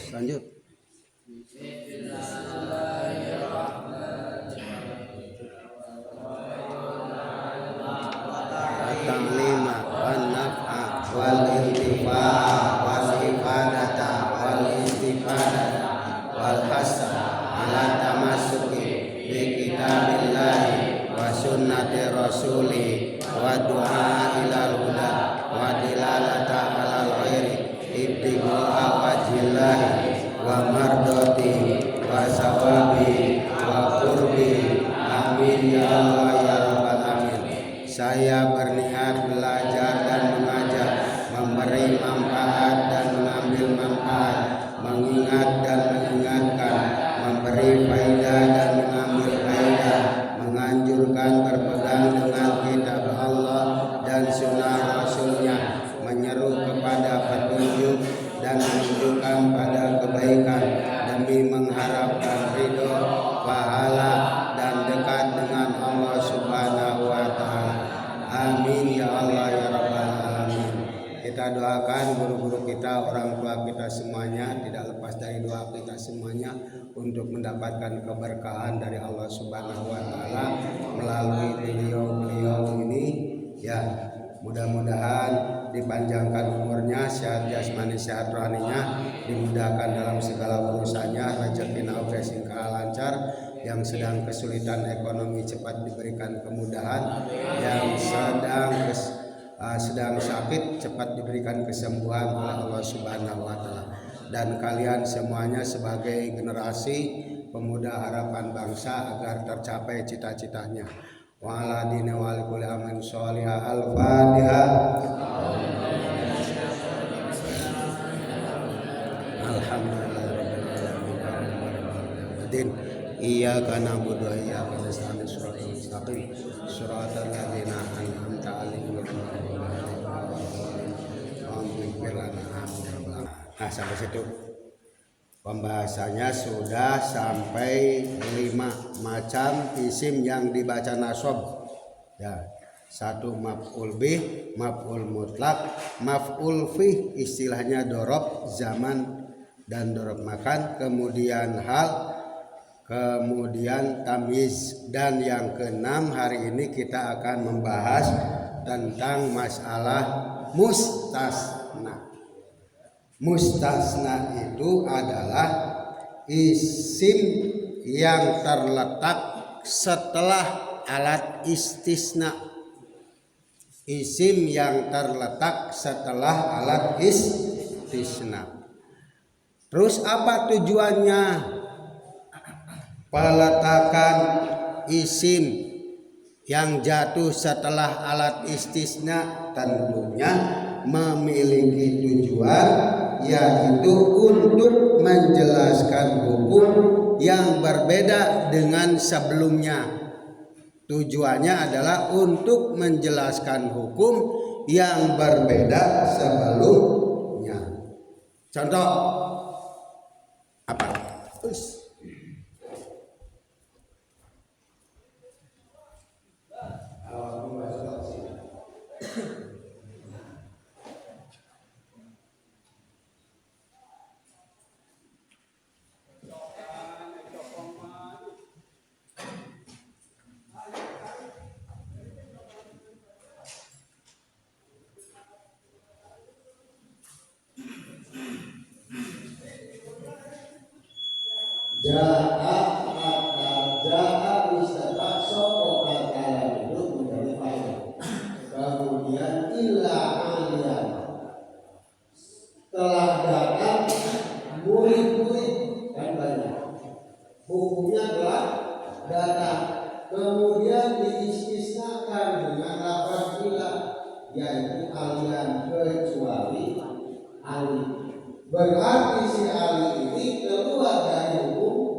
Terus lanjut. At-ta'lima wan naf'a wal intifa'a wal ifadata wal istifadata wal hasa ala tamassuki bi kitabillahi wa sunnati rasuli wa du'a ilal huda wa dilalata alal khairi ibtigha'a wajhillahi wa mardati wa sawabi wa qurbi amin ya Allah ya rabbal alamin. Saya berniat belajar dan mengajar, memberi manfaat dan mengambil manfaat, mengingat dan mengingatkan, memberi faedah dan mengambil faedah, menganjurkan berpegang dengan kitab Allah dan sunnah Rasulnya, menyeru kepada petunjuk dan menunjukkan pada kebaikan demi mengharapkan ridho, pahala dan dekat dengan Allah Subhanahu wa Ta'ala. Amin ya Allah ya Rabbal alamin. Kita doakan guru-guru kita, orang tua kita semuanya, tidak lepas dari doa kita semuanya untuk mendapatkan keberkahan dari Allah Subhanahu wa Ta'ala melalui beliau ini ya. Mudah-mudahan dipanjangkan umurnya, sehat jasmani sehat rohaninya, dimudahkan dalam segala urusannya, rezekinya oke singkah lancar, yang sedang kesulitan ekonomi cepat diberikan kemudahan, yang sedang sakit cepat diberikan kesembuhan oleh Allah Subhanahu wa Ta'ala. Dan kalian semuanya sebagai generasi pemuda harapan bangsa agar tercapai cita-citanya. Wa ala dini wa kulli amin sholihah. Al-Fatihah. Alhamdulillahirabbil iyyaka na'budu wa iyyaka nasta'in shiratal mustaqim shiratal ladzina an'amta 'alaihim Nah, sampai situ pembahasannya sudah sampai 5 macam isim yang dibaca nasab. Ya, 1 maf'ul bih, maf'ul mutlak, maf'ul fih, istilahnya dorob zaman dan dorob makan, kemudian hal, kemudian tamyiz. Dan yang keenam, hari ini kita akan membahas tentang masalah mustasna. Mustasna itu adalah isim yang terletak setelah alat istisna. Isim yang terletak setelah alat istisna. Terus apa tujuannya? Peletakan isim yang jatuh setelah alat istisna tentunya memiliki tujuan, yaitu untuk menjelaskan hukum yang berbeda dengan sebelumnya. Tujuannya adalah untuk menjelaskan hukum yang berbeda sebelumnya. Contoh apa? Ja'a wisata sopo kata itu menjadi faedah. Kemudian illa alian, telah datang murid-murid kan banyak, hukumnya telah datang. Kemudian diistisnakan dengan lafaz illa, yaitu alian kecuali ali. Berarti si ali ini keluar dari hukum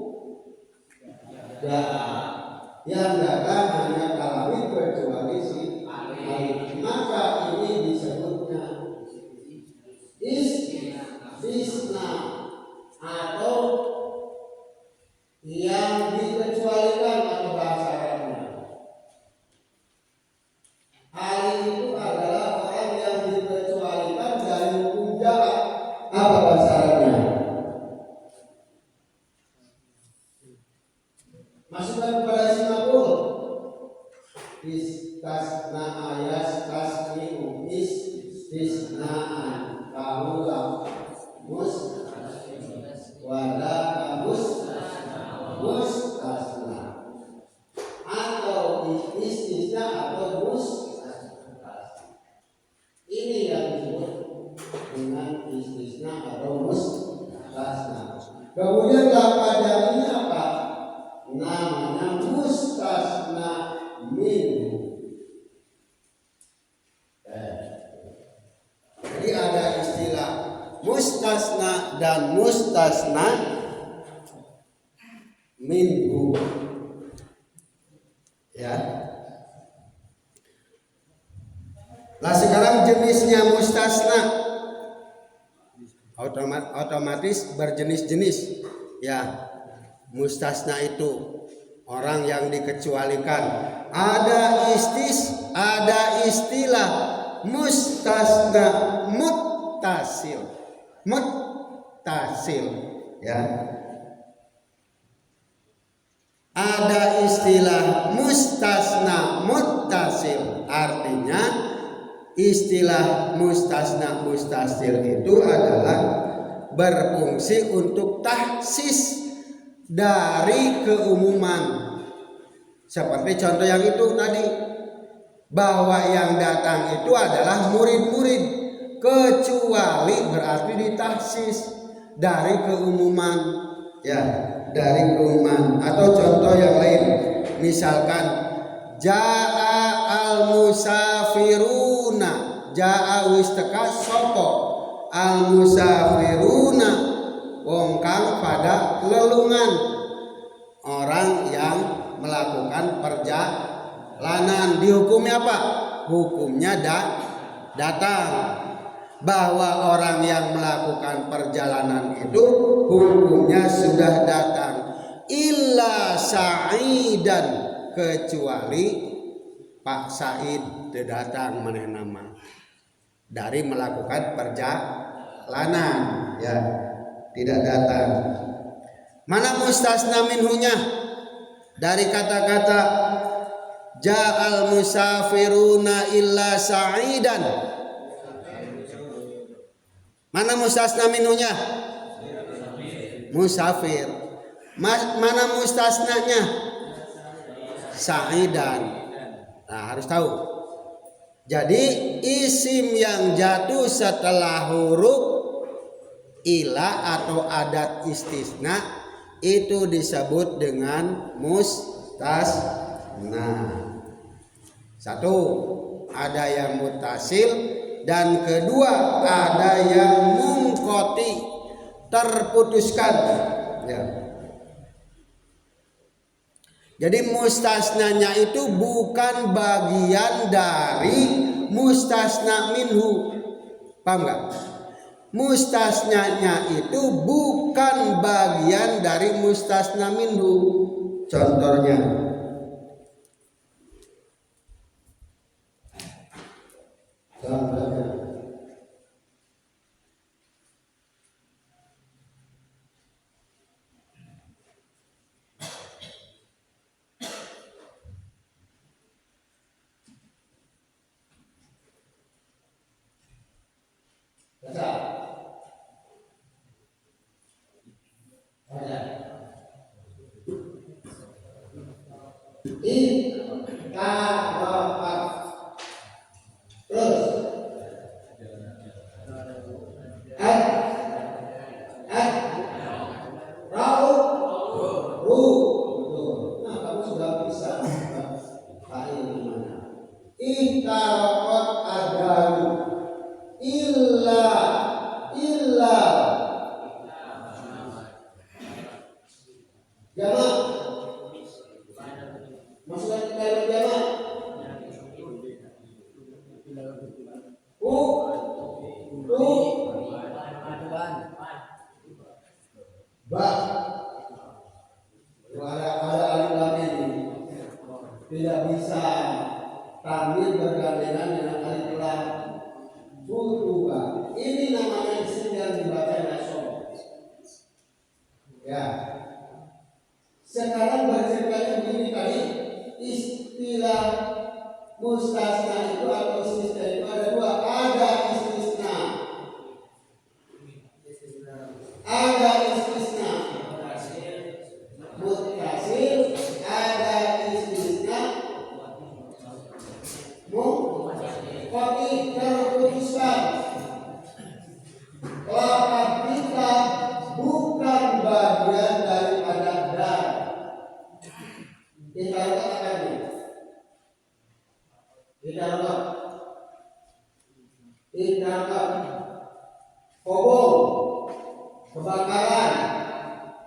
yang datang hanya kalami kecuali si ali. Maka ini disebutnya istisna atau yang dikecualikan atau bahasa Arabnya. Ali itu adalah orang yang dikecualikan dari hukum jarak. Apa bahasa Arabnya? istasna yastasniu istisnaan kaulah mus wala mustasna atau istisna atau ini yang disebut dengan istisna atau mustasna. Kemudian pada ini apa? Namanya mustasna minhu. Jadi ada istilah mustasna dan mustasna minhu. Ya. Lah sekarang jenisnya mustasna otomatis berjenis-jenis. Ya. Mustasna itu orang yang dikecualikan. Ada istilah mustasna muttasil. Ya. Ada istilah mustasna muttasil, artinya istilah mustasna muttasil itu adalah berfungsi untuk tahsis dari keumuman. Seperti contoh yang itu tadi, bahwa yang datang itu adalah murid-murid, kecuali berarti ditahsis dari keumuman, ya, dari keumuman. Atau contoh yang lain, misalkan jaa al musafiruna, jaa wis teka sapa al musafiruna wong kang pada lelungan, orang yang melakukan perjalanan. Dihukumnya apa? Hukumnya datang. Bahwa orang yang melakukan perjalanan itu hukumnya sudah datang. Illa Sa'idan, kecuali Pak Said tidak datang maneh nama dari melakukan perjalanan, ya, tidak datang. Mana mustasna minhunya? Dari kata-kata ja'al musafiruna illa sa'idan. Mana mustasna minhunya? Musafir. Mana mustasnanya? Sa'idan. Nah, harus tahu. Jadi isim yang jatuh setelah huruf ila atau adat istisna itu disebut dengan mustasna. Satu, ada yang muttasil, dan kedua ada yang munqati, terputuskan, ya. Jadi mustasnanya itu bukan bagian dari mustasna minhu. Paham enggak? Mustasnanya itu bukan bagian dari mustasna minhu. Contohnya, tidak bisa tampil bergandengan dengan alif lam. Butuh. Ini namanya isim yang dibaca nasab. Ya. Sekarang berceritanya begini tadi, istilah Mustasna itu atau istisna itu ada dua. Ada istisna, ada istisna muttasil, ada istisna munqati terputuskan. Lafaz kita bukan bagian daripada dan. Kita katakan ini. Tidak kobong, kebakaran,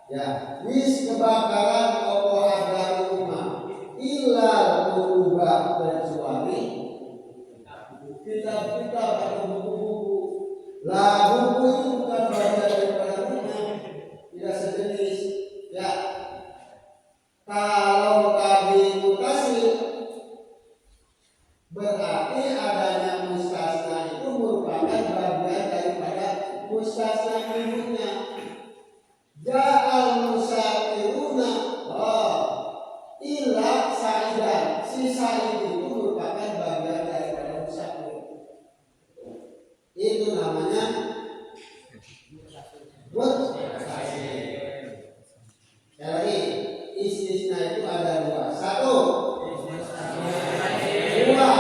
ya, wis kebakaran opo ada rumah, ilal berubah kecuali kitab-kitab atau buku-buku. Lah buku itu bukan bagian daripada rumah, tidak sejenis, ya. Kalau tadi mutasil, berarti adanya mustasna itu merupakan bagian daripada mustasna minhunya. Ja'al musafiruna illa sa'idan. Si sa'id itu merupakan bagian daripada musafir. Itu namanya mustasna. Jadi istisna itu ada dua. Satu, dua.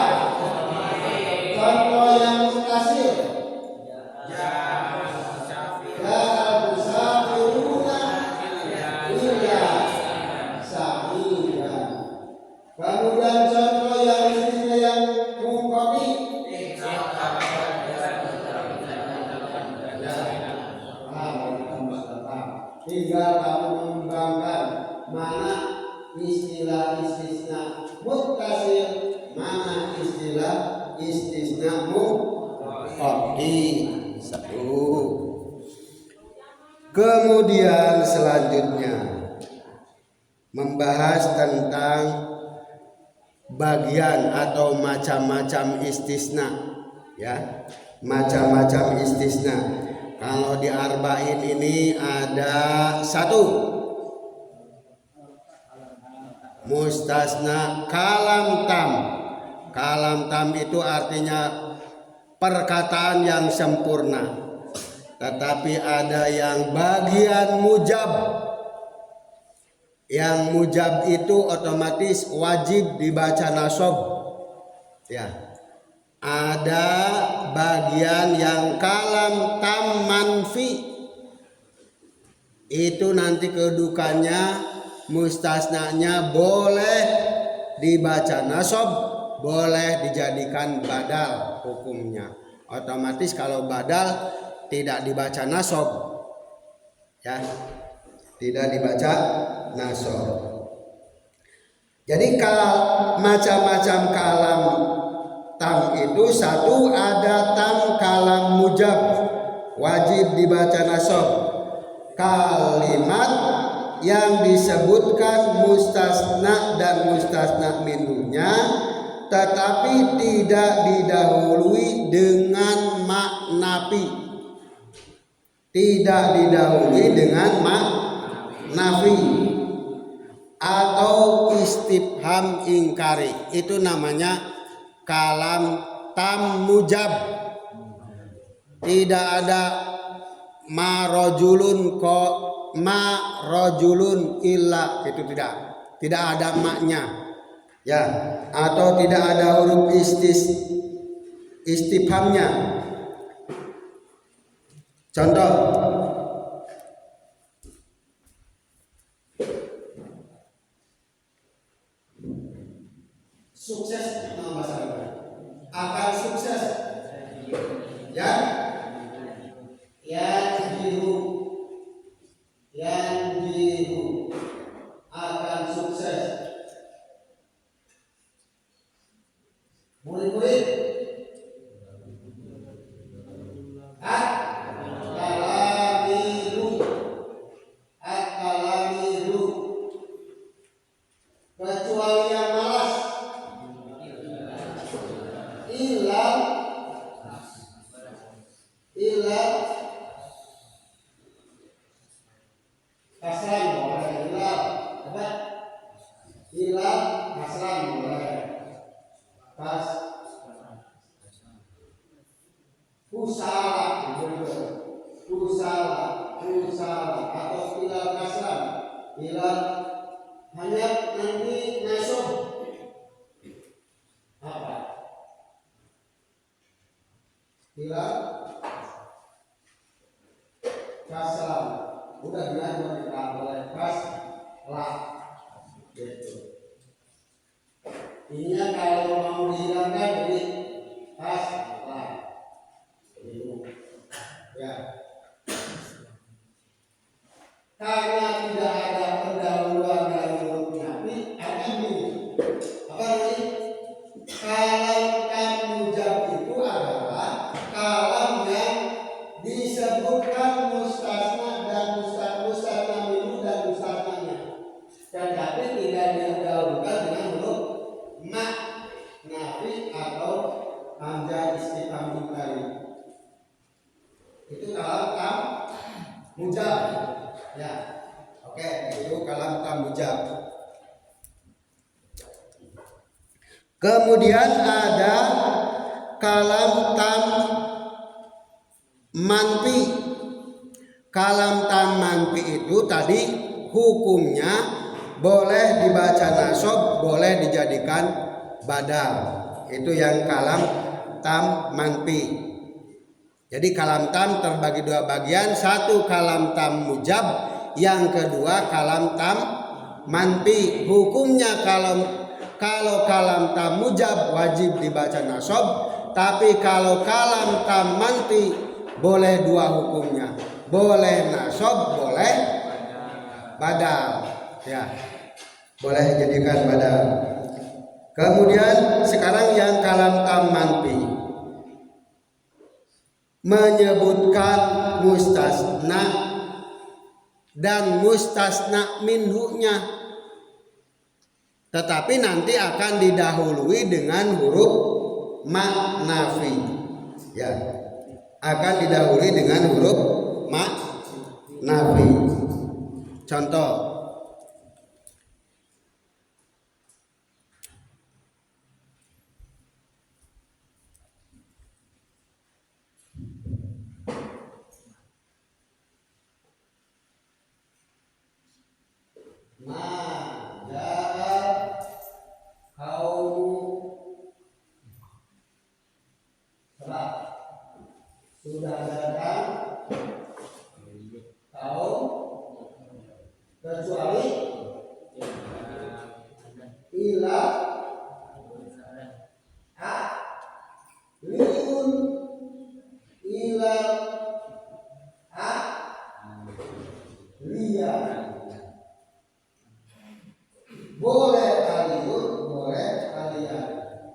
Contoh yang mutasil. Ja'al musafiruna illa sa'idan. Kemudian contoh yang istisna yang munqati. Tinggal kamu mengembangkan mana istilah istisna muttasil, mana istilah istisna munqati. Satu. Kemudian selanjutnya membahas tentang bagian atau macam-macam istisna, ya, macam-macam istisna. Kalau di arba'in ini ada satu, mustasna kalam tam. Kalam tam itu artinya perkataan yang sempurna, tetapi ada yang bagian mujab. Yang mujab itu otomatis wajib dibaca nasab, ya. Ada bagian yang kalam tam manfi, itu nanti kedudukannya mustasnanya boleh dibaca nasab, boleh dijadikan badal hukumnya. Otomatis kalau badal tidak dibaca nasab, ya, tidak dibaca nasab. Jadi kalau macam-macam kalam tam itu satu, ada tam kalam mujab, wajib dibaca nasab. Kalimat yang disebutkan mustasna dan mustasna minhunya, tetapi tidak didahului dengan maknafi. Tidak didahului dengan maknafi atau istifham ingkari. Itu namanya kalam tam mujab. Tidak ada ma rajulun illa, itu tidak ada maknya, ya, atau tidak ada huruf istifhamnya. Contoh, sukses akan sukses, ya, yang jiru akan sukses. Murid-murid at-talamidu, kecuali yang malas, illa kasran boleh, illa kasran boleh. kas pusala atau ilal kasran ilal hanya nanti nasab apa ilal kasran udah bilang kita boleh kas lah gitu. Ininya kalau mau dihilangkan jadi kas lah ya. Karena tidak ada pendahuluan dari huruf nafi akan apa ini? Kalam tam mujab itu adalah kalam yang disebutkan mustasna dan mustasna minhu dan mustasnanya, tetapi tidak didahulukan dengan huruf ma nafi atau hamzah istifham ingkari. Itu kalam tam mujab. Ya, oke, itu kalam tam mujab. Kemudian ada kalam tam manfi. Kalam tam manfi itu tadi hukumnya boleh dibaca nasab, boleh dijadikan badal. Itu yang kalam tam manfi. Jadi kalam tam terbagi dua bagian, satu kalam tam mujab, yang kedua kalam tam manfi. Hukumnya kalau kalam tam mujab wajib dibaca nasab, tapi kalau kalam tam manfi boleh dua hukumnya, boleh nasab, boleh badal. Ya, boleh jadikan badal. Kemudian sekarang yang kalam tam manfi menyebutkan mustasna dan mustasna minhunya, tetapi nanti akan didahului dengan huruf ma nafi. Ya, akan didahului dengan huruf ma nafi. Contoh, sudah datang kaum kecuali ila liun ila liya. Boleh aliun, boleh kalian.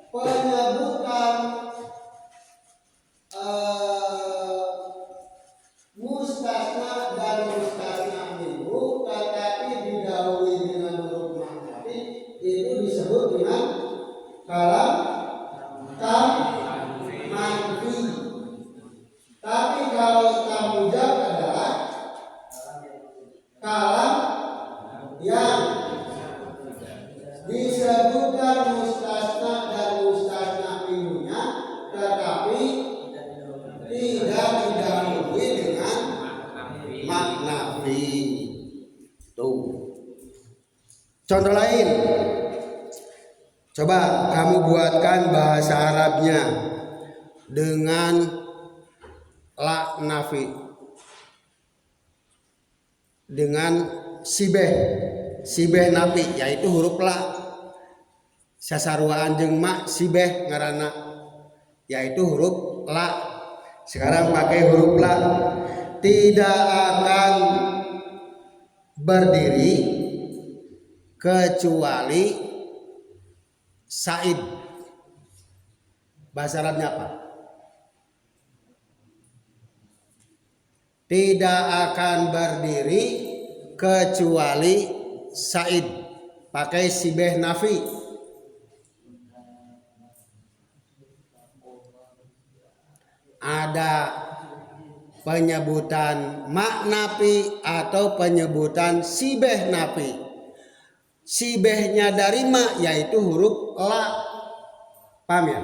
Penyebutan mustasna dan mustasna minhu tetapi didahului dengan huruf nafi itu disebut dengan kalam tam manfi. Tapi kalau tam mujab adalah kalam yang disebutkan mustasna dan mustasna minhunya tetapi tidak didahului dengan maknafi. Tuh. Contoh lain. Coba kamu buatkan bahasa Arabnya dengan la nafi. Dengan sibeh nafi yaitu huruf la. Sasaruaan jeung ma sibeh ngaranna yaitu huruf la. Sekarang pakai huruf la. Tidak akan berdiri kecuali Said. Bahasa Arabnya apa? Tidak akan berdiri kecuali Said. Pakai sibeh nafi. Ada penyebutan mak nafi atau penyebutan sibeh nafi. Sibehnya dari ma yaitu huruf la. Paham ya?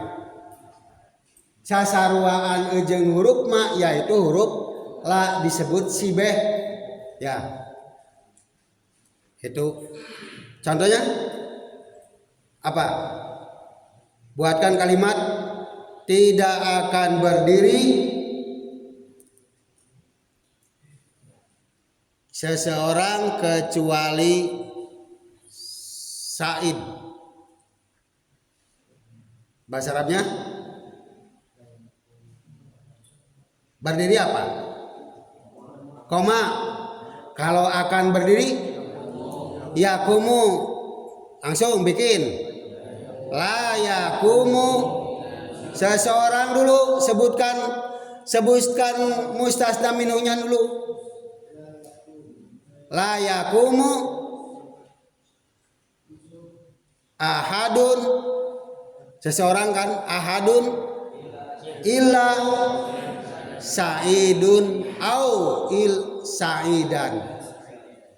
Sasaruaan jeung huruf ma yaitu huruf la disebut sibeh ya. Itu contohnya apa? Buatkan kalimat tidak akan berdiri seseorang kecuali Said. Bahasa Arabnya berdiri apa? Koma. Kalau akan berdiri yakumu. Langsung bikin la yakumu. Seseorang dulu sebutkan mustasna minhunya dulu. La yakumu ahadun. Seseorang kan ahadun illa Saidun au il Saidan.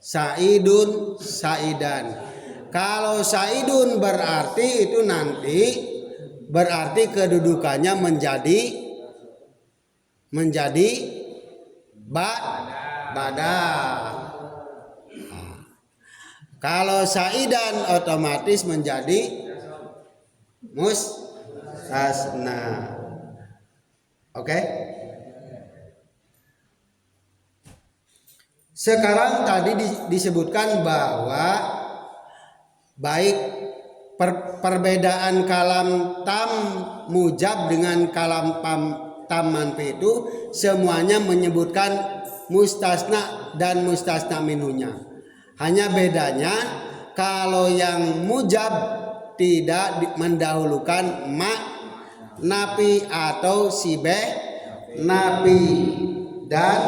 Saidun Saidan. Kalau Saidun berarti itu nanti berarti kedudukannya menjadi bada. Kalau Saidan otomatis menjadi mustasna. Oke? Sekarang tadi disebutkan bahwa baik perbedaan kalam tam mujab dengan kalam tam manfi itu semuanya menyebutkan mustasna dan mustasna minhunya. Hanya bedanya kalau yang mujab tidak mendahulukan ma napi atau sibeh napi dan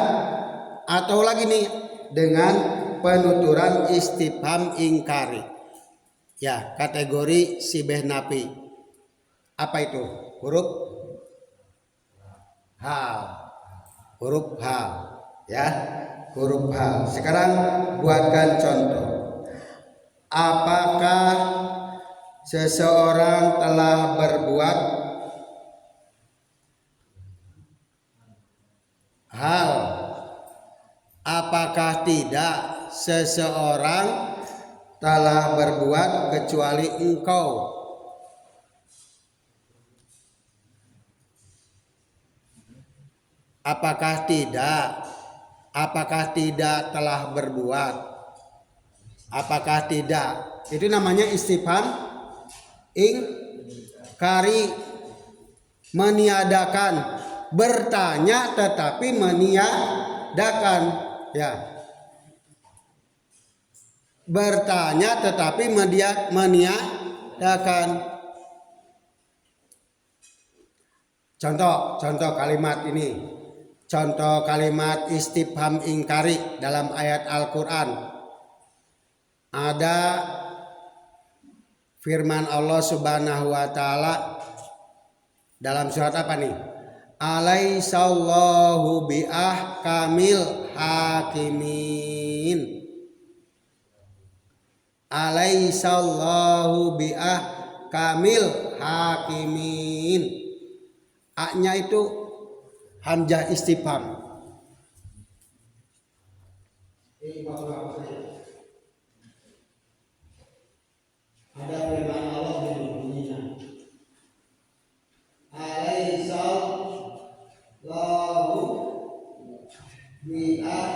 atau lagi nih dengan penuturan istifham ingkari. Ya, kategori sibeh napi. Apa itu? Huruf hal. Huruf hal, ya. Huruf hal. Sekarang buatkan contoh. Apakah seseorang telah berbuat hal? Apakah tidak seseorang telah berbuat kecuali engkau? Apakah tidak? Apakah tidak telah berbuat? Apakah tidak? Itu namanya istifham ingkari, meniadakan, bertanya tetapi meniadakan. Ya, bertanya tetapi meniadakan. Contoh kalimat ini. Contoh kalimat istifham ingkari dalam ayat Al-Quran. Ada firman Allah Subhanahu wa taala dalam surat apa nih? Alaihissallahu biahkamil hakimin. Alaihissallahu biahkamil hakimin. A-nya itu hamzah istifham. Ada firman Allah bunyinya. Alaihissallahu biahkamil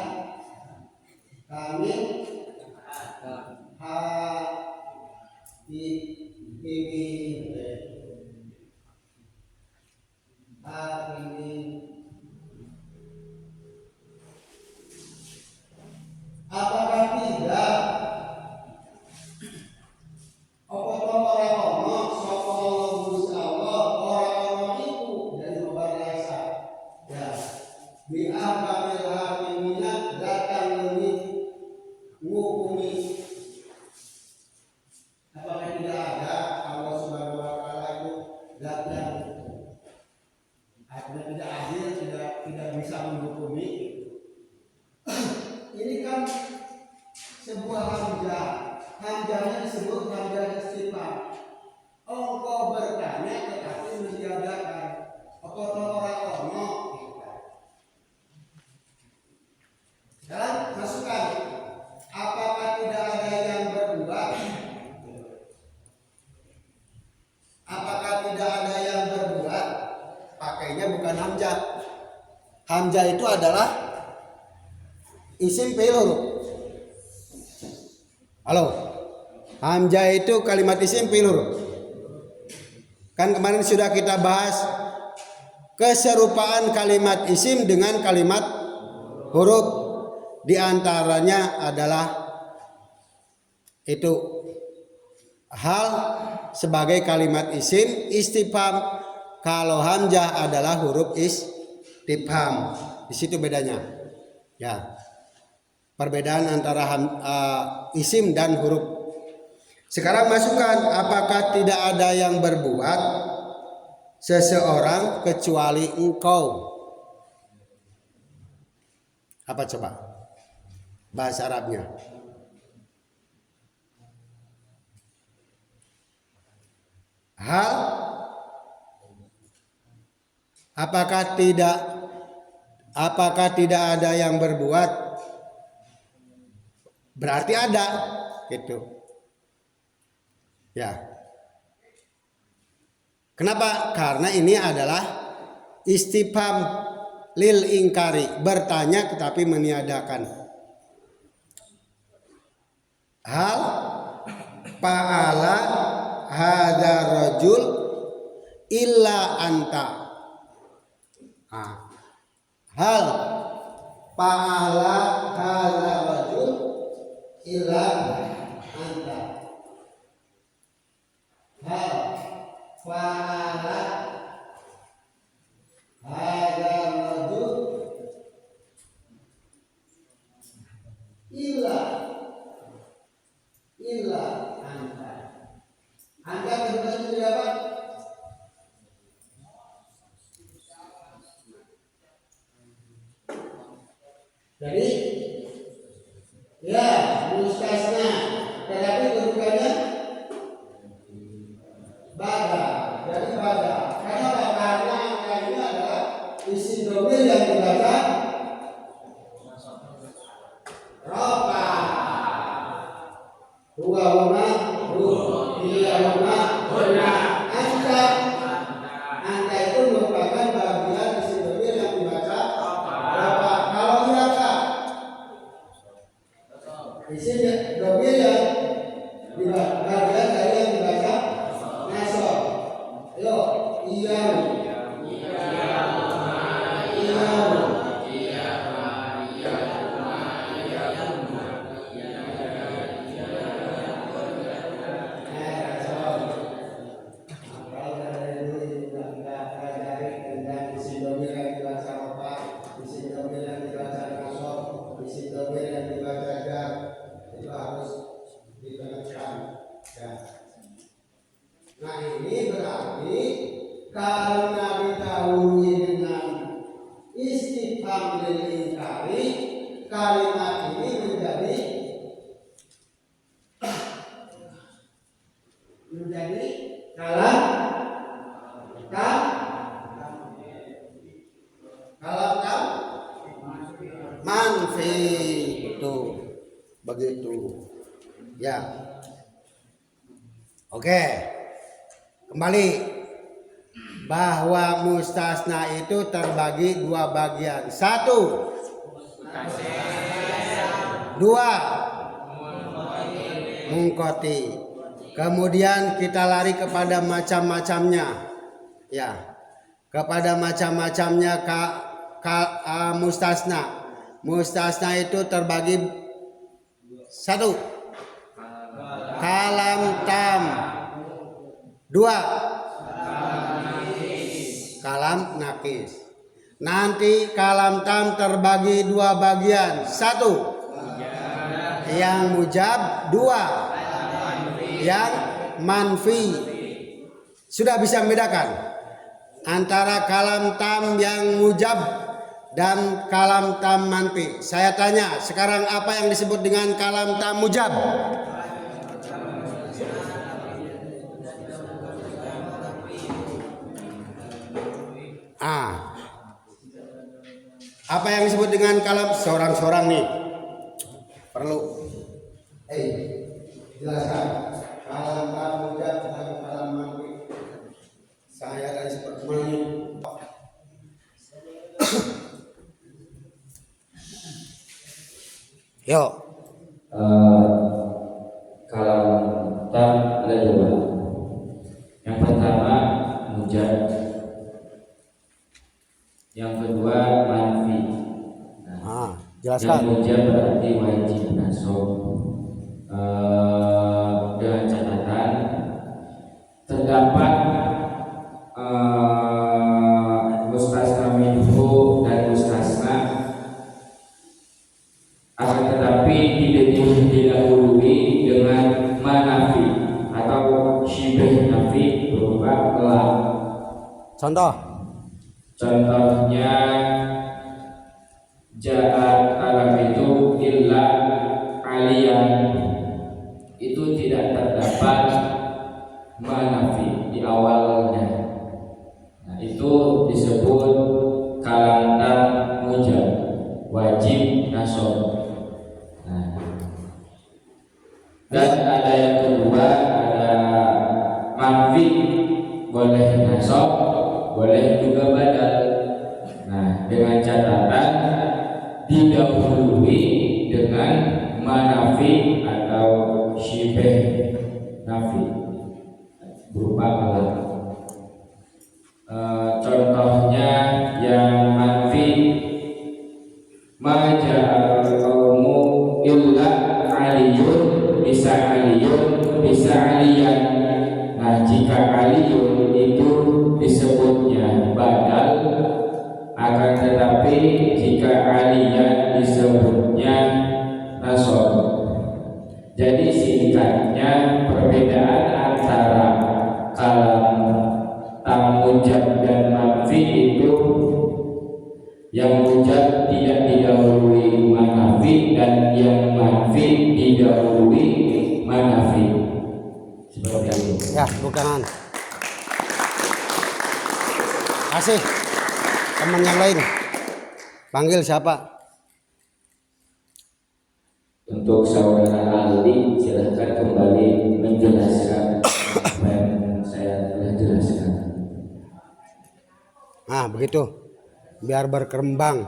hakimin. Apakah tidak orang-orang itu dari bahasa ya biar kamil hakimina datang lebih menghukumi. Apakah tidak ada Allah Subhanahu wa taala itu zat yang tidak adil, tidak bisa menghukumi? Ini kan sebuah hamzah. Hamzahnya disebut hamzah istifham. Engkau bertanya bukan hamzah. Hamzah itu adalah isim fi'il huruf. Halo. Hamzah itu kalimat isim fi'il huruf. Kan kemarin sudah kita bahas keserupaan kalimat isim dengan kalimat huruf. Di antaranya adalah itu hal sebagai kalimat isim istifham. Kalau hamzah adalah huruf istifham. Di situ bedanya. Ya. Perbedaan antara isim dan huruf. Sekarang masukkan, apakah tidak ada yang berbuat seseorang kecuali engkau? Apa coba? Bahasa Arabnya. Hal, apakah tidak ada yang berbuat? Berarti ada, gitu. Ya. Kenapa? Karena ini adalah istifham lil ingkari, bertanya tetapi meniadakan. Hal fa'ala hadza rajul illa anta. Hal fa'ala hadza rajul illa anta. Hal fa'ala hadza rajul illa anta. Anta berarti itu apa? Jadi ya mustasna, tetapi kedudukannya bada. Jadi bada. Kenapa? Karena angka ini adalah isim dhamir yang dibaca rofa. Dua huma, tiga huma, anta itu merupakan bagian isim dhamir yang dibaca rofa. Kalau siapa? Isim dhamir yang bagian dari yang dibaca nasab. Ayo, iyahu. Nah ini berarti karena didahului dengan istifham lil ingkari, kalimat ini menjadi kalam manfi. Itu begitu ya. Oke, kembali bahwa mustasna itu terbagi dua bagian. Satu, dua, mungkoti. Kemudian kita lari kepada macam-macamnya, ya, kepada macam-macamnya mustasna. Mustasna itu terbagi satu, kalam tam. Dua, kalam nakis. Nanti kalam tam terbagi dua bagian. Satu, yang mujab. Dua, yang manfi. Sudah bisa membedakan antara kalam tam yang mujab dan kalam tam manfi. Saya tanya, sekarang apa yang disebut dengan kalam tam mujab? Apa yang disebut dengan kalam? Seorang-seorang nih perlu jelaskan kalam tam mujab dan kalam manfi. Saya dari seperti ini. Yuk. Kalau tam ada dua. Yang pertama mujad, yang kedua manfi. Jelaskan. Yang mujad berarti wajib nasab. Dengan catatan terdapat mustasna minhu dan mustasna, akan tetapi didahului dengan manafi atau syibah nafi berupa kelak. Contohnya ja'at alam itu illa aliyan, itu tidak terdapat manafi di awalnya. Nah, itu disebut kalam tam mujad, wajib nasab. Nah, dan ada yang kedua, ada manfi, boleh nasab, boleh juga badal. Nah, dengan catatan didahului dengan manafi atau syibah nafi berupa kelak. Contohnya yang manfi, ma ja'al qaumu illa aliyun, bisa aliyun, bisa aliyan. Nah, jika aliyun itu disebutnya badal, akan tetapi jika aliyan disebutnya nasab. Jadi singkatnya, perbedaan antara kalam tam mujad dan manfi itu, yang mujad tidak didahului manafi dan yang manfi didahului manafi. Seperti itu. Ya, bukan. Kasih teman yang lain. Panggil siapa? Untuk saudara Aldi, silahkan kembali menjelaskan apa yang saya telah jelaskan. Nah, begitu. Biar berkembang.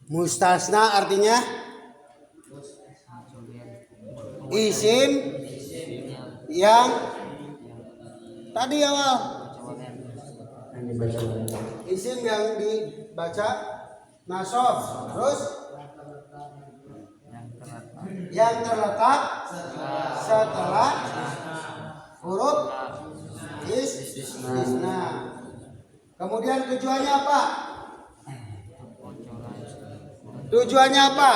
Mustasna artinya isim yang tadi awal, isim yang dibaca nasab, terus yang terletak setelah huruf istisna. Kemudian tujuannya apa? Tujuannya apa?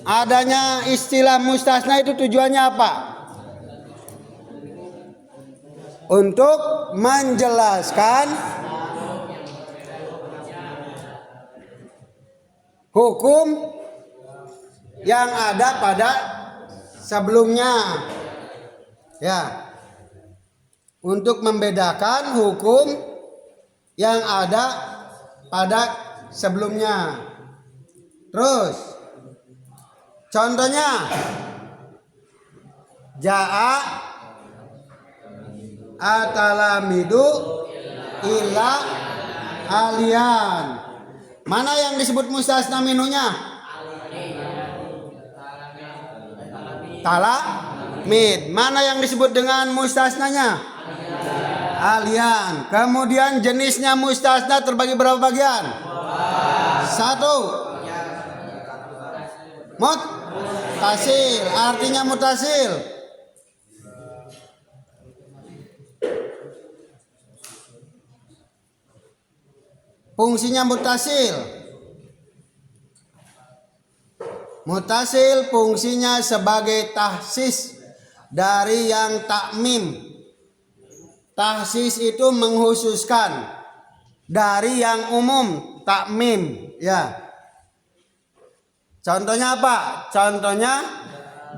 Adanya istilah mustasna itu tujuannya apa? Untuk menjelaskan hukum yang ada pada sebelumnya. Ya. Untuk membedakan hukum yang ada pada sebelumnya. Terus contohnya ja'a atalamidu ila alian. Mana yang disebut mustasna minunya? Talamid. Mana yang disebut dengan mustasnanya? Alian. Kemudian jenisnya mustasna terbagi berapa bagian? 1. Mutasil, artinya mutasil. Fungsinya mutasil. Mutasil fungsinya sebagai tahsis dari yang takmim. Tahsis itu menghususkan dari yang umum, takmim, ya. Contohnya apa? Contohnya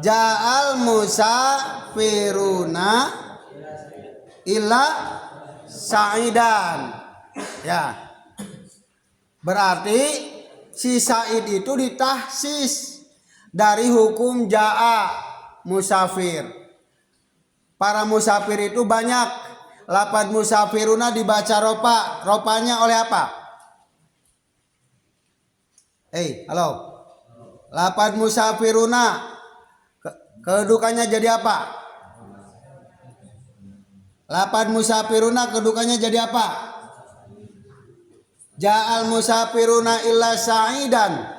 ja'al musafiruna illa sa'idan. Ya. Berarti si Said itu ditahsis dari hukum ja'a musafir. Para musafir itu banyak. Lafaz musafiruna dibaca ropa. Ropanya oleh apa? Halo. Lafaz musafiruna kedudukannya jadi apa? Lafaz musafiruna kedudukannya jadi apa? Ja'al musafiruna illa sa'idan.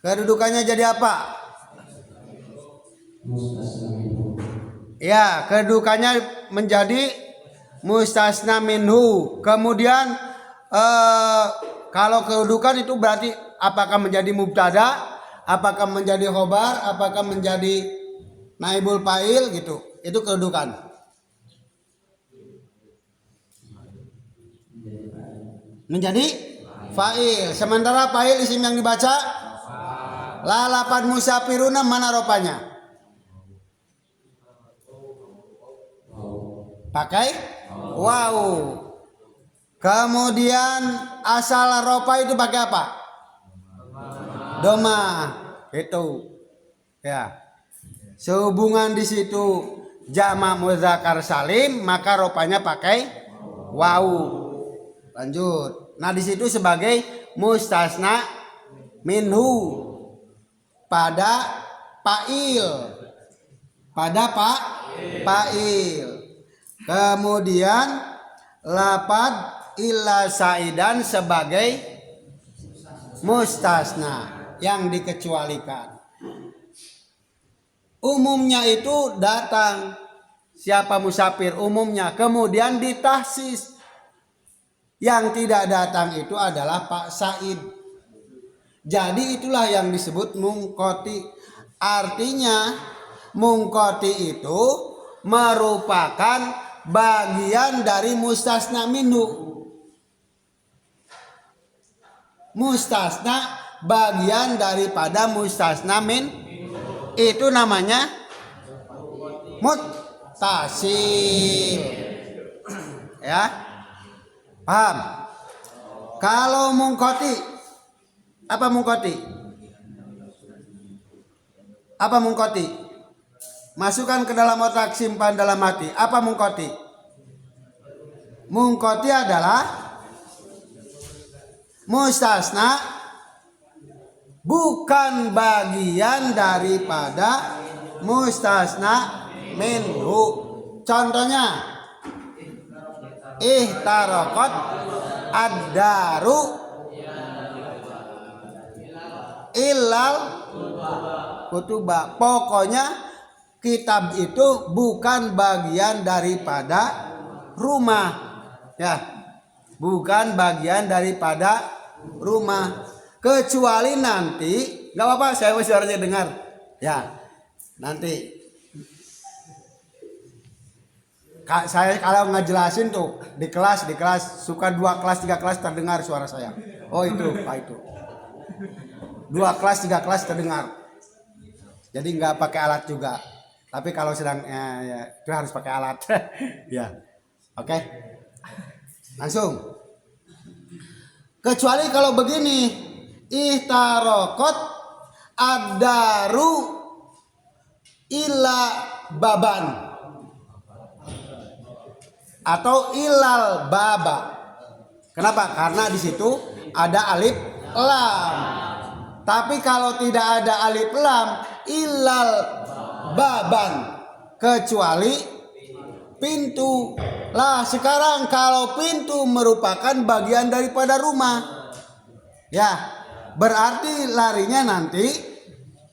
Kedudukannya jadi apa? Ya, kedudukannya menjadi mustasna minhu. Kemudian kalau kedudukan itu berarti apakah menjadi mubtada, apakah menjadi khobar, apakah menjadi naibul fa'il gitu. Itu kedudukan. Menjadi fa'il. Sementara fa'il isim yang dibaca la lafaz musafiruna mana ropanya? Pakai wow. Kemudian asal ropa itu pakai apa? Doma. Itu. Ya. Sehubungan di situ jamak muzakkar salim, maka ropanya pakai wow. Lanjut. Nah, di situ sebagai mustasna minhu pada fa'il. Pada fa'il. Kemudian lafaz illa sa'idan sebagai mustasna yang dikecualikan. Umumnya itu datang siapa musafir umumnya, kemudian ditahsis. Yang tidak datang itu adalah Pak Said. Jadi itulah yang disebut mungkoti. Artinya mungkoti itu merupakan bagian dari mustasna minhu. Mustasna bagian daripada mustasna min, itu namanya muttasil. Ya, paham? Kalau mungkoti, apa mungkoti? Apa mungkoti? Masukkan ke dalam otak, simpan dalam hati. Apa mungkoti? Mungkoti adalah mustasna bukan bagian daripada mustasna minhu. Contohnya ihtaraqat ad-daru illal kutuba. Pokoknya kitab itu bukan bagian daripada rumah, ya, bukan bagian daripada rumah, kecuali nanti, nggak apa-apa, saya masih harusnya dengar, ya, nanti, saya kalau ngejelasin tuh di kelas suka 2 kelas 3 kelas terdengar suara saya, oh itu, Pak itu, 2 kelas 3 kelas terdengar, jadi nggak pakai alat juga. Tapi kalau sedang ya, itu harus pakai alat. Ya. Oke. Langsung. Kecuali kalau begini, ihtaraqat ad-daru illa baban atau ilal baba. Kenapa? Karena di situ ada alif lam. Tapi kalau tidak ada alif lam, ilal baban, kecuali pintu. Lah sekarang kalau pintu merupakan bagian daripada rumah, ya berarti larinya nanti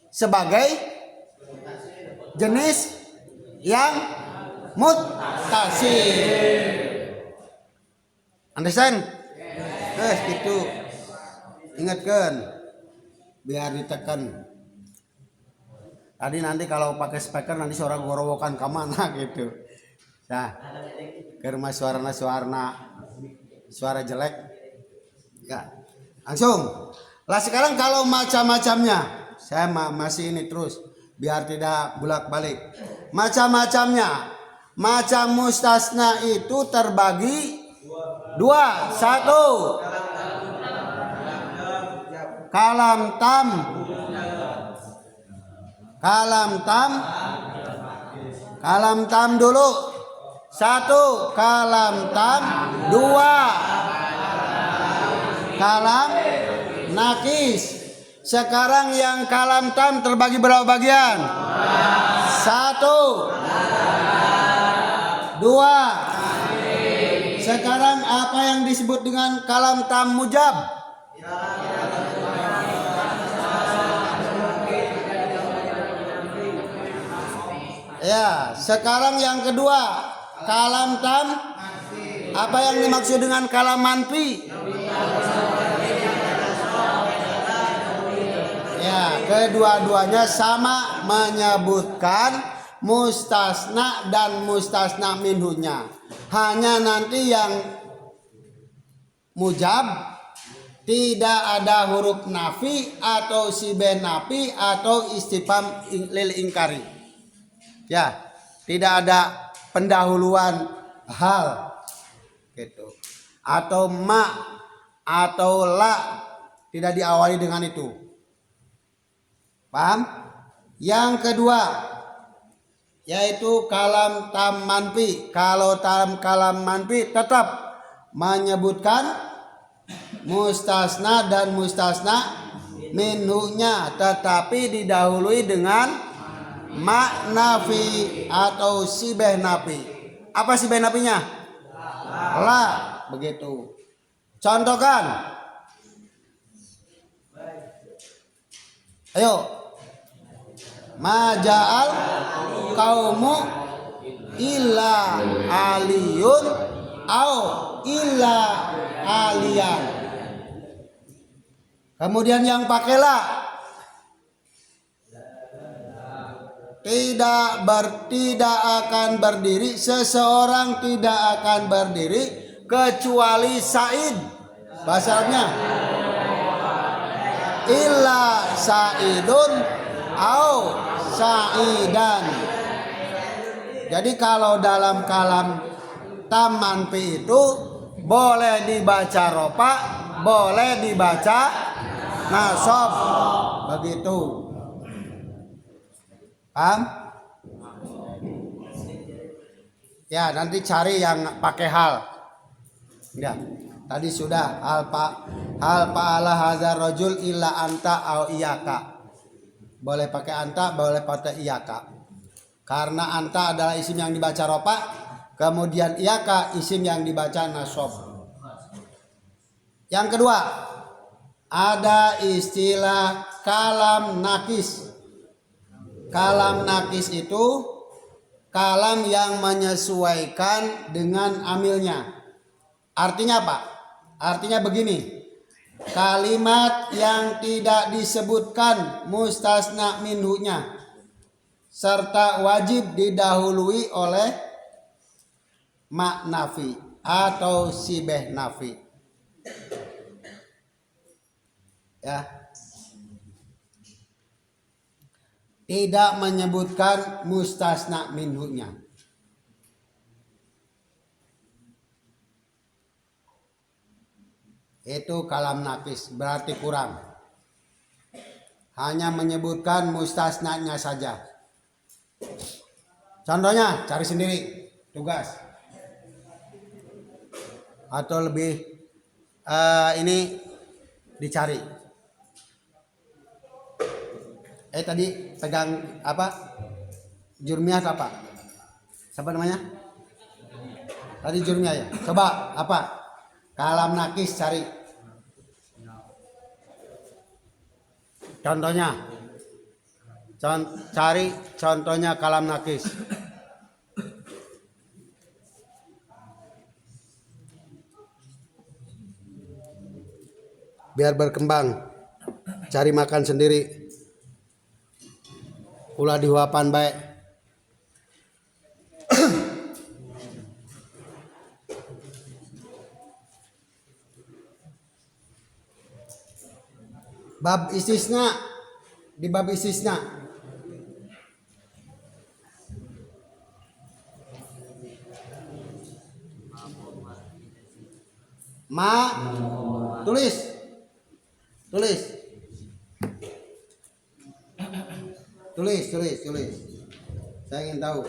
sebagai jenis yang muttasil. Understand? Gitu. Ingatkan biar ditekan. Tadi nanti kalau pakai speaker nanti suara gorowokan kemana gitu. Nah, ke rumah suara jelek. Ya, langsung. Lah sekarang kalau macam-macamnya, saya masih ini terus biar tidak bolak-balik. Macam-macamnya, macam mustasna itu terbagi dua. Satu, kalam tam. Kalam tam dulu. Satu, kalam tam. Dua, kalam nakis. Sekarang yang kalam tam terbagi berapa bagian? Satu, dua. Sekarang apa yang disebut dengan kalam tam mujab? Ya, sekarang yang kedua, kalam tam. Apa yang dimaksud dengan kalam manfi? Ya, kedua-duanya sama menyebutkan mustasna dan mustasna minhunya. Hanya nanti yang mujab tidak ada huruf nafi atau sibeh nafi atau istifham lil ingkari. Ya, tidak ada pendahuluan hal gitu. Atau ma atau la tidak diawali dengan itu. Paham? Yang kedua yaitu kalam tam manfi. Kalau kalam manfi tetap menyebutkan mustasna dan mustasna minhunya, tetapi didahului dengan maknafi atau sibeh nafi. Apa sibeh nafinya? La, begitu. Contohkan. Ayo. Maja'al kaumu illa aliyun au illa aliyan. Kemudian yang pakai la. Tidak akan berdiri, seseorang tidak akan berdiri kecuali Said. Bahasa Arabnya illa Saidun au Saidan. Jadi kalau dalam kalam tam manfi itu boleh dibaca rofa, boleh dibaca nasab, begitu. Paham? Ya, nanti cari yang pakai hal. Ya, tadi sudah hal fa'ala hadzal rajul illa anta au iyaka. Boleh pakai anta, boleh pakai iyaka. Karena anta adalah isim yang dibaca rofa, kemudian iyaka isim yang dibaca nasab. Yang kedua, ada istilah kalam nakis. Kalam nakis itu kalam yang menyesuaikan dengan amilnya. Artinya apa? Artinya begini. Kalimat yang tidak disebutkan mustasna minhunya serta wajib didahului oleh mak nafi atau sibeh nafi. Ya. Tidak menyebutkan mustasna minhunya. Itu kalam nakis, berarti kurang. Hanya menyebutkan mustasnanya saja. Contohnya cari sendiri, tugas. Atau lebih ini dicari. Tadi pegang apa? Jurmiyah apa? Siapa namanya? Tadi Jurmiyah ya. Coba apa? Kalam nakis cari. Contohnya. Cari contohnya kalam nakis. Biar berkembang. Cari makan sendiri. Ulah dihuapan baik. Bab istisna, di bab istisna. Ma, tulis. Saya ingin tahu.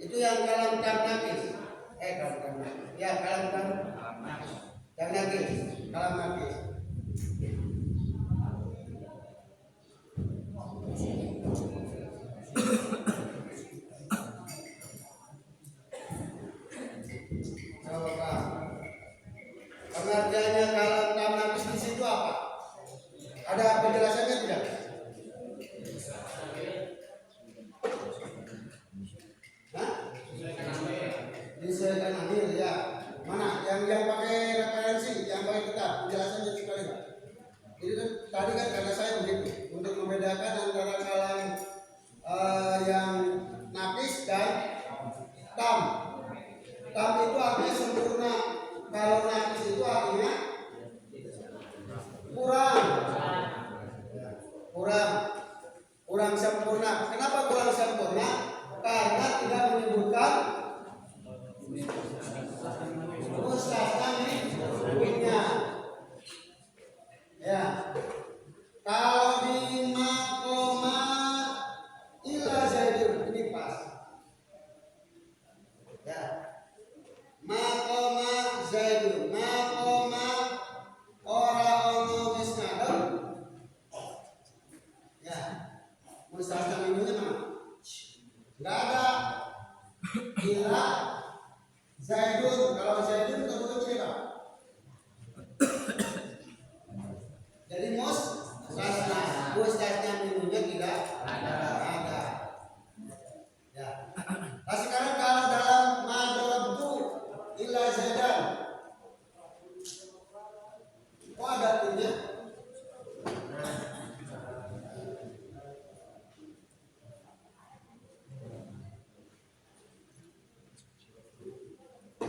Itu yang kalam nakis. Ya kalam yang nakis. Kalam nakis. Coba. Pengertiannya kalam nakis di situ apa? Ada penjelasannya tidak? Disesuaikan amil ya. Mana yang pakai referensi, yang pakai kitab, penjelasannya sekali Pak. Itu kan tadi kan kata saya begitu, untuk membedakan antara kalam yang nakis dan tam. Tam itu artinya sempurna. Kalau nakis itu artinya kurang sempurna. Kenapa kurang sempurna? Karena tidak menyebutkan mustasna minnya. Ya. Kalau di makoma ila zaidun ini pas. Ya. Makoma zaidun, makoma ora ono wis ngadeg. Ya. Mustasna minnya mana? Enggak ada. Ila Zaidun, kalau Zaidun kemudian siapa? Jadi mustasna minumnya tidak ada. Ya. Nah sekarang kalau dalam madorabtu illa Zaidan, kok ada punya?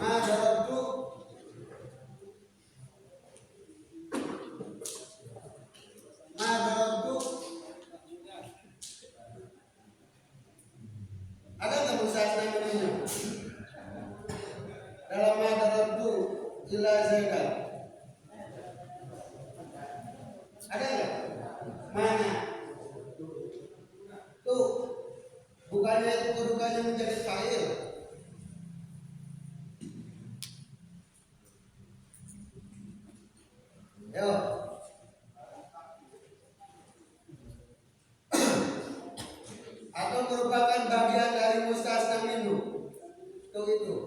Madorabtu ada nggak mustasna minumnya? Dalam madorabtu illa Zaidan ada nggak? Mana? Tuh, bukannya itu kedudukannya menjadi fa'il. Yo. Atau merupakan bagian dari mustasna minhu. Itu.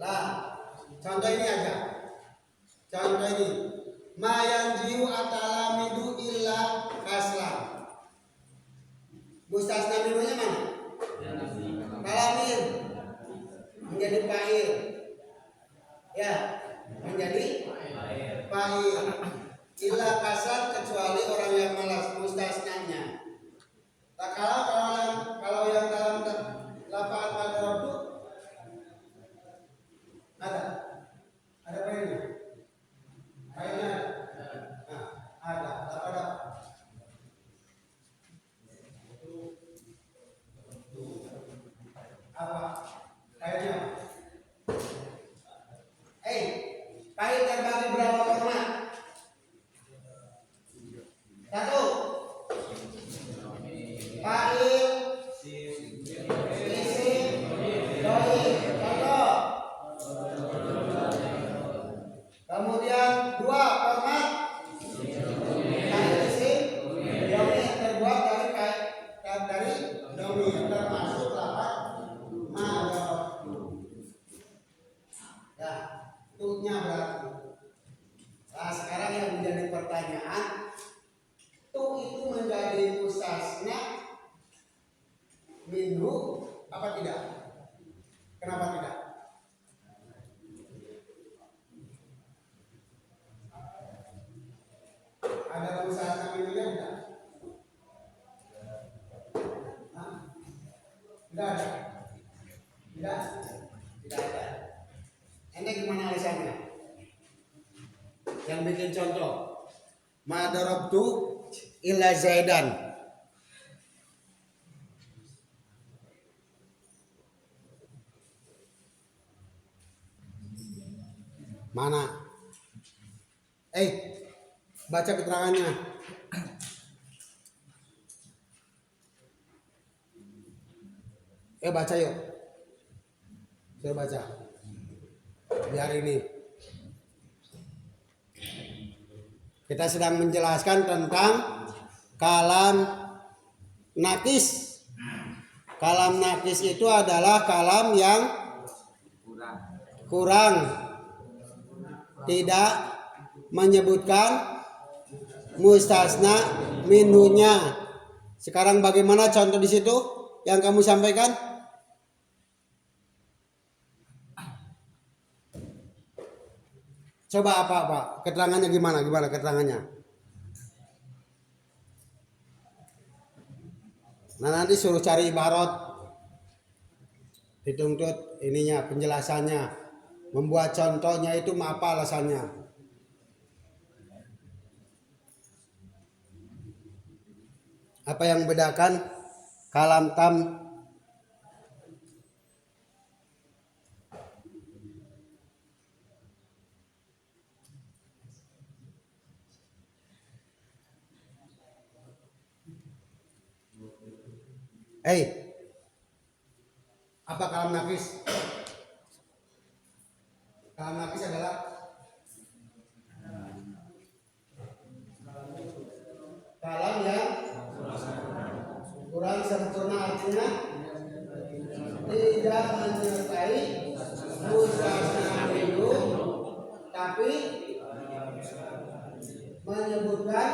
Lah, contoh ini aja. Contoh ini. Ma yanjiu atalamidu illa kaslam. Mustasna minhunya mana? Kalamir menjadi fa'il. Ya, menjadi pahit. Illa kasar kecuali orang yang malas, mustasnanya. Tak kalau yang dalam lapangan madorab itu ada pahitnya. Pahitnya nah, ada apa? Pahitnya. Pahit terbagi berapa format? 1. Pahit, isim, doi, contoh. Kemudian 2 format pahit, isim, doi terbuat dari doi termasuk lapan madorab. Ya, tutnya berarti. Nah, sekarang yang menjadi pertanyaan, tu itu menjadi mustasna minhu apa tidak? Kenapa tidak? Ada mustasna minhunya tidak? Tidak ada. Tidak ada. Ente gimana alasannya? Yang bikin contoh. Ma darabtu illa Zaidan. Mana? Baca keterangannya. Baca yuk. Saya baca. Biar ini. Kita sedang menjelaskan tentang kalam nakis. Kalam nakis itu adalah kalam yang kurang, tidak menyebutkan mustasna minhunya. Sekarang bagaimana contoh di situ yang kamu sampaikan? Coba apa? Keterangannya gimana? Gimana keterangannya? Nah, nanti suruh cari ibarat, dituntut ininya penjelasannya, membuat contohnya itu apa alasannya? Apa yang membedakan kalam tam apa kalam nakis? Kalam nakis adalah kalam yang kurang sempurna, artinya tidak menyertai mustasna minhu, tapi menyebutkan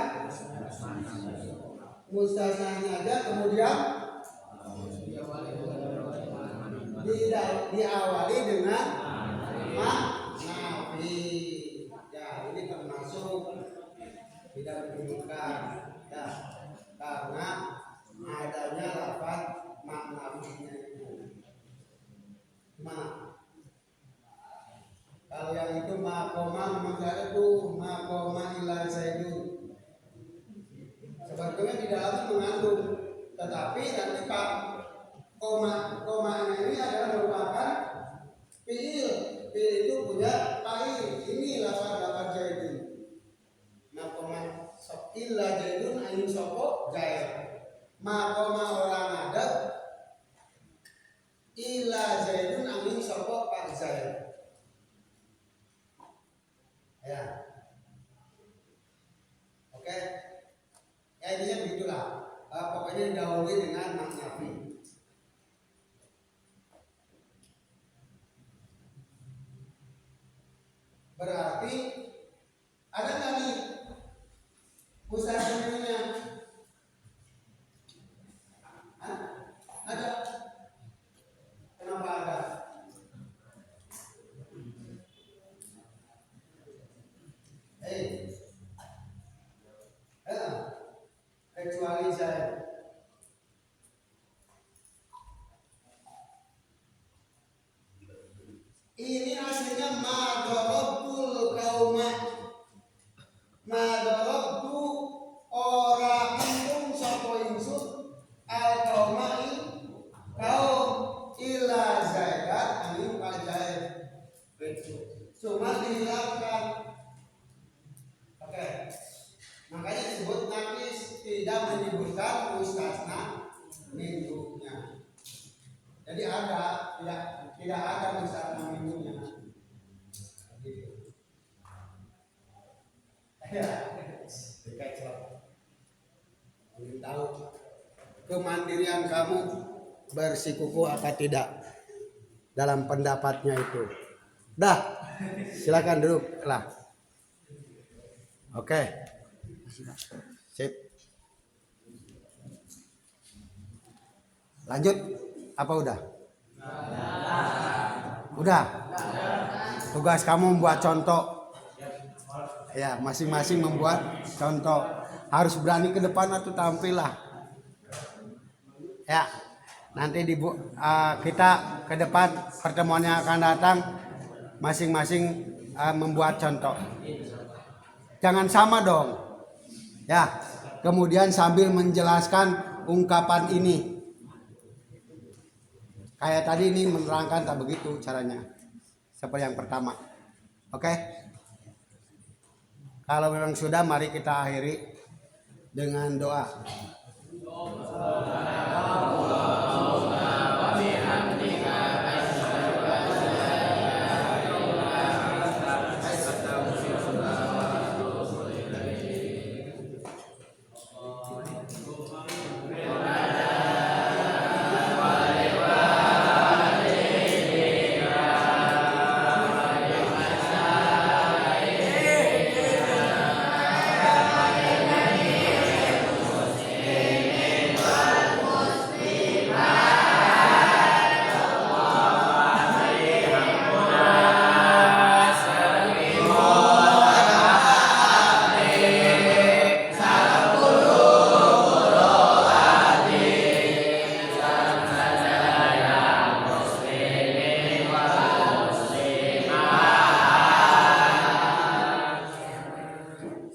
mustasnanya aja, kemudian diawali dengan nafi. Ya, ini termasuk tidak menyebutkan ya, karena adanya lafaz maknawinya itu. Gimana? Kalau yang itu maqoma memang ada tuh maqoma illa zaidun. Sebetulnya di dalamnya mengandung, tetapi nanti pak koma ini adalah merupakan fiil itu punya fa'il. Ini lafaz zaidun. Maqoma illa zaidun ayin soko zaid. Maqoma orang ada illa zaidun ayin soko pak zaid. Ya, oke. Ya intinya begitulah. Pokoknya didahului dengan maknafi. Berarti ada nggak nih mustasna-nya? Ada. Kenapa ada? Ini aslinya madorobul kauma. Madorobtu ora untung sapa ingsun al kauma kaum ila zaidat angin pajaib. Cuma dihilangkan. Oke. Makanya disebut nafis, tidak menyebutkan mustasna minhunya. Jadi tidak ada mustasna minhunya. Gitu. Ya, ingin tahu kemandirian kamu bersikuku apa tidak dalam pendapatnya itu. Dah, silakan duduk lah. Oke, sip. Lanjut, apa udah? Udah. Tugas kamu membuat contoh. Ya, masing-masing membuat contoh. Harus berani ke depan atau tampil lah. Ya, nanti kita ke depan pertemuan yang akan datang masing-masing membuat contoh. Jangan sama dong. Ya, kemudian sambil menjelaskan ungkapan ini. Kayak tadi ini menerangkan tak begitu caranya. Seperti yang pertama. Oke? Kalau memang sudah, mari kita akhiri dengan doa.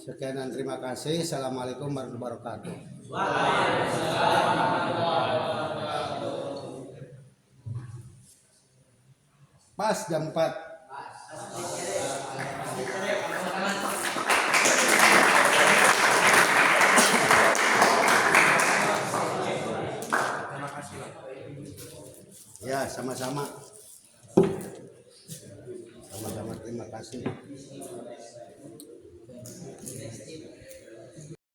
Sekian dan terima kasih. Assalamualaikum warahmatullahi wabarakatuh. Pas jam 4. Ya, sama-sama. Sama-sama, terima kasih.